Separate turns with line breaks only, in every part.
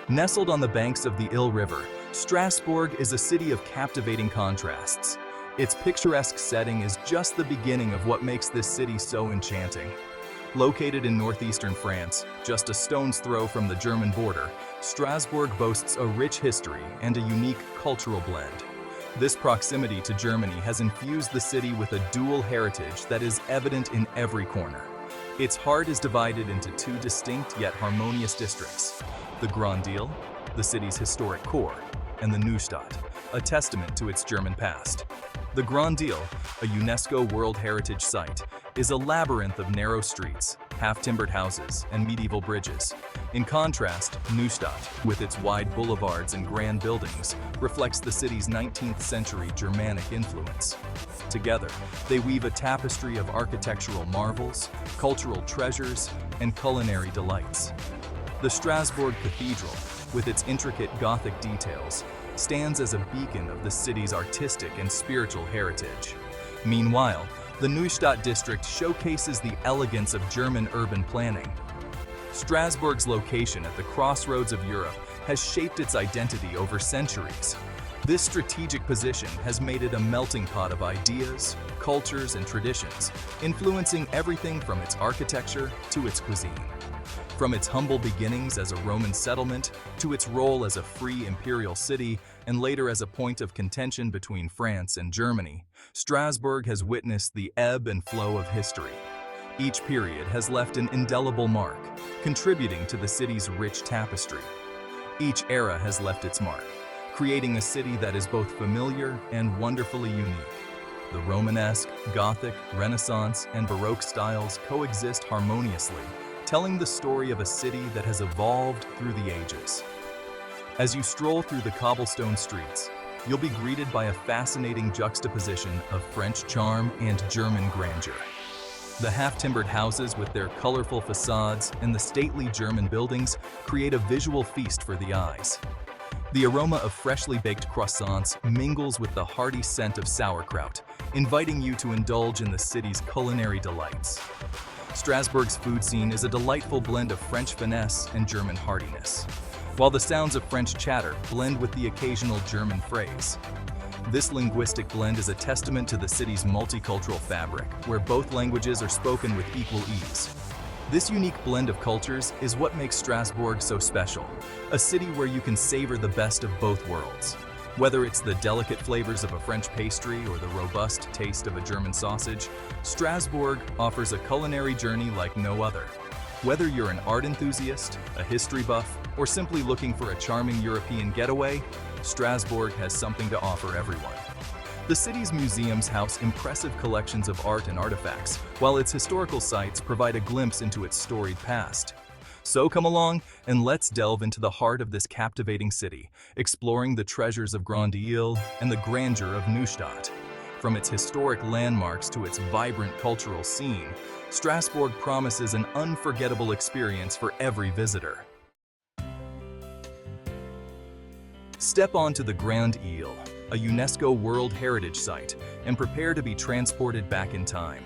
Nestled on the banks of the Ill River, Strasbourg is a city of captivating contrasts. Its picturesque setting is just the beginning of what makes this city so enchanting. Located in northeastern France, just a stone's throw from the German border, Strasbourg boasts a rich history and a unique cultural blend. This proximity to Germany has infused the city with a dual heritage that is evident in every corner. Its heart is divided into two distinct yet harmonious districts: the Grande-Île, the city's historic core, and the Neustadt, a testament to its German past. The Grande-Île, a UNESCO World Heritage Site, is a labyrinth of narrow streets, half-timbered houses, and medieval bridges. In contrast, Neustadt, with its wide boulevards and grand buildings, reflects the city's 19th century Germanic influence. Together, they weave a tapestry of architectural marvels, cultural treasures, and culinary delights. The Strasbourg Cathedral, with its intricate Gothic details, stands as a beacon of the city's artistic and spiritual heritage. Meanwhile, the Neustadt district showcases the elegance of German urban planning. Strasbourg's location at the crossroads of Europe has shaped its identity over centuries. This strategic position has made it a melting pot of ideas, cultures, and traditions, influencing everything from its architecture to its cuisine. From its humble beginnings as a Roman settlement to its role as a free imperial city and later as a point of contention between France and Germany, Strasbourg has witnessed the ebb and flow of history. Each period has left an indelible mark, contributing to the city's rich tapestry. Each era has left its mark, creating a city that is both familiar and wonderfully unique. The Romanesque, Gothic, Renaissance, and Baroque styles coexist harmoniously, telling the story of a city that has evolved through the ages. As you stroll through the cobblestone streets, you'll be greeted by a fascinating juxtaposition of French charm and German grandeur. The half-timbered houses with their colorful facades and the stately German buildings create a visual feast for the eyes. The aroma of freshly baked croissants mingles with the hearty scent of sauerkraut, inviting you to indulge in the city's culinary delights. Strasbourg's food scene is a delightful blend of French finesse and German heartiness, while the sounds of French chatter blend with the occasional German phrase. This linguistic blend is a testament to the city's multicultural fabric, where both languages are spoken with equal ease. This unique blend of cultures is what makes Strasbourg so special, a city where you can savor the best of both worlds. Whether it's the delicate flavors of a French pastry or the robust taste of a German sausage, Strasbourg offers a culinary journey like no other. Whether you're an art enthusiast, a history buff, or simply looking for a charming European getaway, Strasbourg has something to offer everyone. The city's museums house impressive collections of art and artifacts, while its historical sites provide a glimpse into its storied past. So come along and let's delve into the heart of this captivating city, exploring the treasures of Grande-Île and the grandeur of Neustadt. From its historic landmarks to its vibrant cultural scene, Strasbourg promises an unforgettable experience for every visitor. Step onto the Grande-Île, a UNESCO World Heritage Site, and prepare to be transported back in time.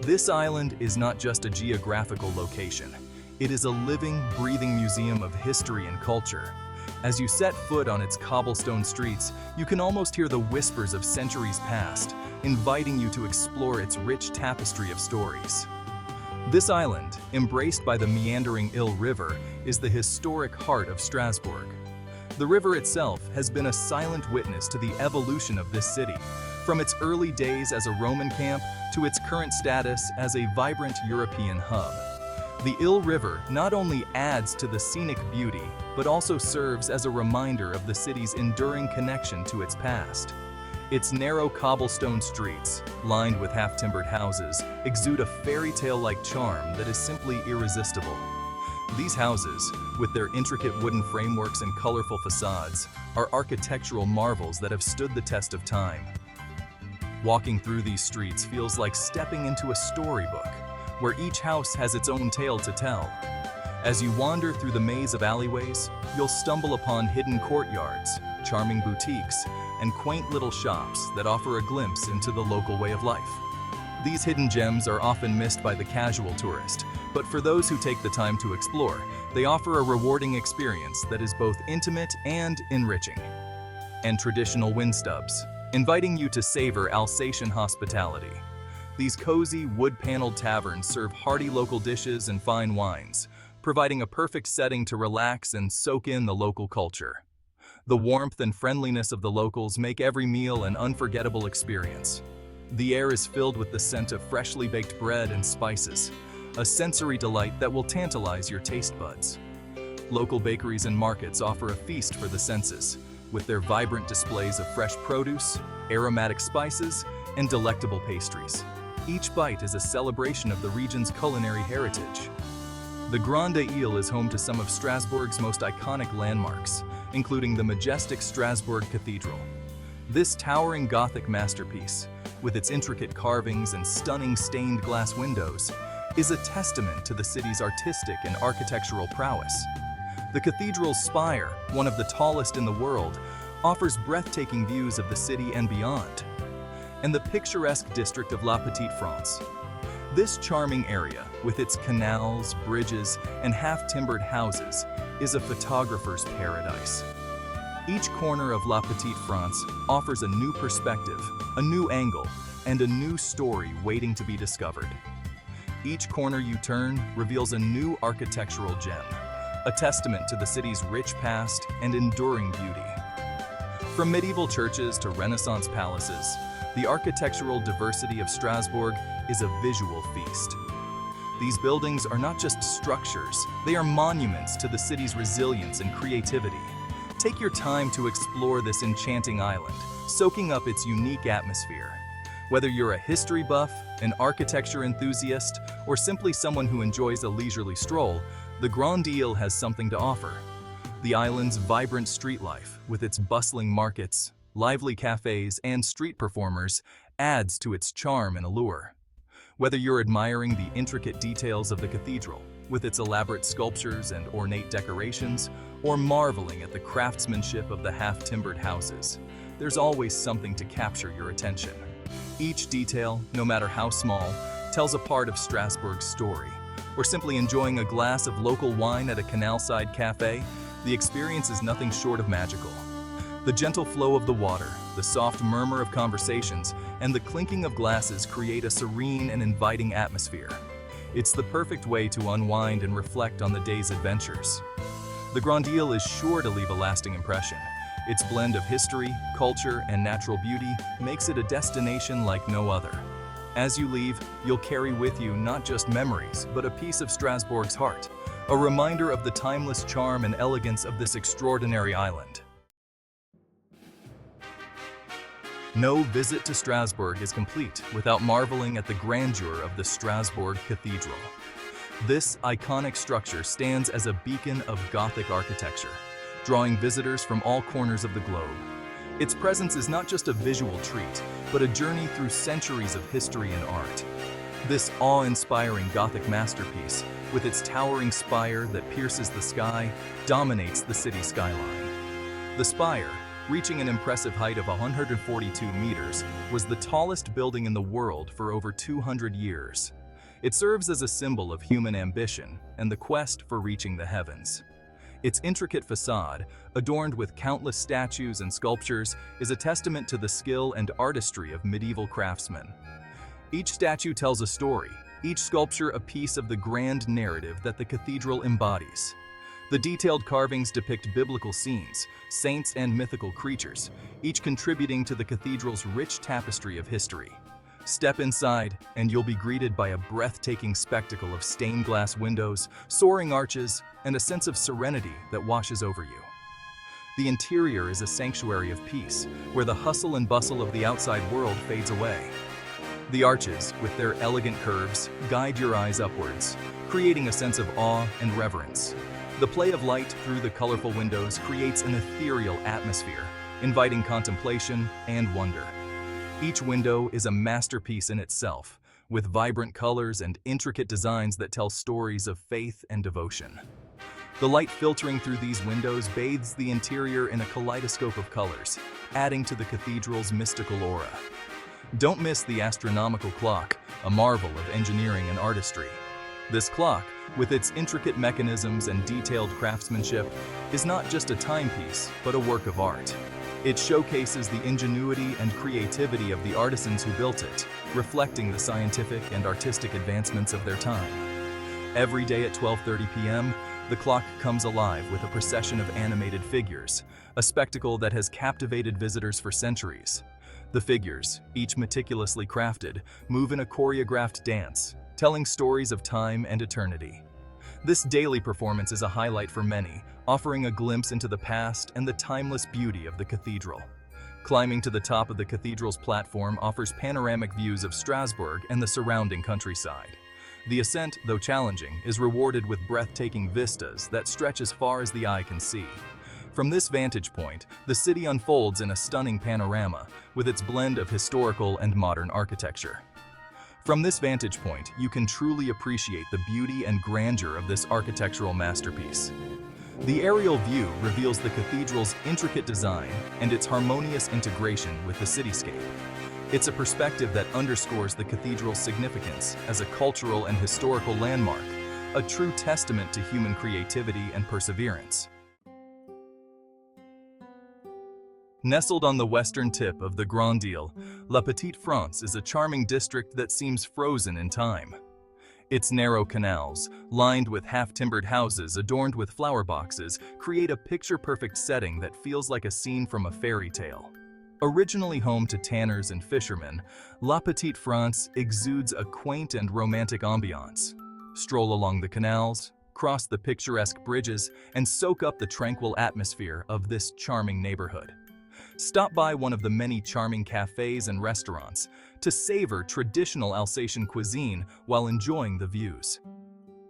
This island is not just a geographical location. It is a living, breathing museum of history and culture. As you set foot on its cobblestone streets, you can almost hear the whispers of centuries past, inviting you to explore its rich tapestry of stories. This island, embraced by the meandering Ill River, is the historic heart of Strasbourg. The river itself has been a silent witness to the evolution of this city, from its early days as a Roman camp to its current status as a vibrant European hub. The Ill River not only adds to the scenic beauty, but also serves as a reminder of the city's enduring connection to its past. Its narrow cobblestone streets, lined with half-timbered houses, exude a fairy tale-like charm that is simply irresistible. These houses, with their intricate wooden frameworks and colorful facades, are architectural marvels that have stood the test of time. Walking through these streets feels like stepping into a storybook, where each house has its own tale to tell. As you wander through the maze of alleyways, you'll stumble upon hidden courtyards, charming boutiques, and quaint little shops that offer a glimpse into the local way of life. These hidden gems are often missed by the casual tourist, But for those who take the time to explore, they offer a rewarding experience that is both intimate and enriching. And traditional windstubs, inviting you to savor Alsatian hospitality. These cozy, wood-paneled taverns serve hearty local dishes and fine wines, providing a perfect setting to relax and soak in the local culture. The warmth and friendliness of the locals make every meal an unforgettable experience. The air is filled with the scent of freshly baked bread and spices, a sensory delight that will tantalize your taste buds. Local bakeries and markets offer a feast for the senses, with their vibrant displays of fresh produce, aromatic spices, and delectable pastries. Each bite is a celebration of the region's culinary heritage. The Grande-Île is home to some of Strasbourg's most iconic landmarks, including the majestic Strasbourg Cathedral. This towering Gothic masterpiece, with its intricate carvings and stunning stained glass windows, is a testament to the city's artistic and architectural prowess. The cathedral's spire, one of the tallest in the world, offers breathtaking views of the city and beyond. And the picturesque district of La Petite France. This charming area, with its canals, bridges, and half-timbered houses, is a photographer's paradise. Each corner of La Petite France offers a new perspective, a new angle, and a new story waiting to be discovered. Each corner you turn reveals a new architectural gem, a testament to the city's rich past and enduring beauty. From medieval churches to Renaissance palaces, the architectural diversity of Strasbourg is a visual feast. These buildings are not just structures, they are monuments to the city's resilience and creativity. Take your time to explore this enchanting island, soaking up its unique atmosphere. Whether you're a history buff, an architecture enthusiast, or simply someone who enjoys a leisurely stroll, the Grande-Île has something to offer. The island's vibrant street life, with its bustling markets, lively cafes, and street performers, adds to its charm and allure. Whether you're admiring the intricate details of the cathedral, with its elaborate sculptures and ornate decorations, or marveling at the craftsmanship of the half-timbered houses, there's always something to capture your attention. Each detail, no matter how small, tells a part of Strasbourg's story. Or simply enjoying a glass of local wine at a canal-side cafe, the experience is nothing short of magical. The gentle flow of the water, the soft murmur of conversations, and the clinking of glasses create a serene and inviting atmosphere. It's the perfect way to unwind and reflect on the day's adventures. The Grande-Île is sure to leave a lasting impression. Its blend of history, culture, and natural beauty makes it a destination like no other. As you leave, you'll carry with you not just memories, but a piece of Strasbourg's heart, a reminder of the timeless charm and elegance of this extraordinary island. No visit to Strasbourg is complete without marveling at the grandeur of the Strasbourg Cathedral. This iconic structure stands as a beacon of Gothic architecture, drawing visitors from all corners of the globe. Its presence is not just a visual treat, but a journey through centuries of history and art. This awe-inspiring Gothic masterpiece, with its towering spire that pierces the sky, dominates the city skyline. The spire, reaching an impressive height of 142 meters, was the tallest building in the world for over 200 years. It serves as a symbol of human ambition and the quest for reaching the heavens. Its intricate facade, adorned with countless statues and sculptures, is a testament to the skill and artistry of medieval craftsmen. Each statue tells a story, each sculpture a piece of the grand narrative that the cathedral embodies. The detailed carvings depict biblical scenes, saints, and mythical creatures, each contributing to the cathedral's rich tapestry of history. Step inside, and you'll be greeted by a breathtaking spectacle of stained glass windows, soaring arches, and a sense of serenity that washes over you. The interior is a sanctuary of peace, where the hustle and bustle of the outside world fades away. The arches, with their elegant curves, guide your eyes upwards, creating a sense of awe and reverence. The play of light through the colorful windows creates an ethereal atmosphere, inviting contemplation and wonder. Each window is a masterpiece in itself, with vibrant colors and intricate designs that tell stories of faith and devotion. The light filtering through these windows bathes the interior in a kaleidoscope of colors, adding to the cathedral's mystical aura. Don't miss the astronomical clock, a marvel of engineering and artistry. This clock, with its intricate mechanisms and detailed craftsmanship, is not just a timepiece, but a work of art. It showcases the ingenuity and creativity of the artisans who built it, reflecting the scientific and artistic advancements of their time. Every day at 12:30 p.m., the clock comes alive with a procession of animated figures, a spectacle that has captivated visitors for centuries. The figures, each meticulously crafted, move in a choreographed dance, telling stories of time and eternity. This daily performance is a highlight for many, offering a glimpse into the past and the timeless beauty of the cathedral. Climbing to the top of the cathedral's platform offers panoramic views of Strasbourg and the surrounding countryside. The ascent, though challenging, is rewarded with breathtaking vistas that stretch as far as the eye can see. From this vantage point, the city unfolds in a stunning panorama, with its blend of historical and modern architecture. From this vantage point, you can truly appreciate the beauty and grandeur of this architectural masterpiece. The aerial view reveals the cathedral's intricate design and its harmonious integration with the cityscape. It's a perspective that underscores the cathedral's significance as a cultural and historical landmark, a true testament to human creativity and perseverance. Nestled on the western tip of the Grande-Île, La Petite France is a charming district that seems frozen in time. Its narrow canals, lined with half-timbered houses adorned with flower boxes, create a picture-perfect setting that feels like a scene from a fairy tale. Originally home to tanners and fishermen, La Petite France exudes a quaint and romantic ambiance. Stroll along the canals, cross the picturesque bridges, and soak up the tranquil atmosphere of this charming neighborhood. Stop by one of the many charming cafes and restaurants to savor traditional Alsatian cuisine while enjoying the views.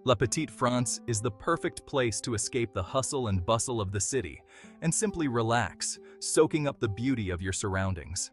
La Petite France is the perfect place to escape the hustle and bustle of the city and simply relax, soaking up the beauty of your surroundings.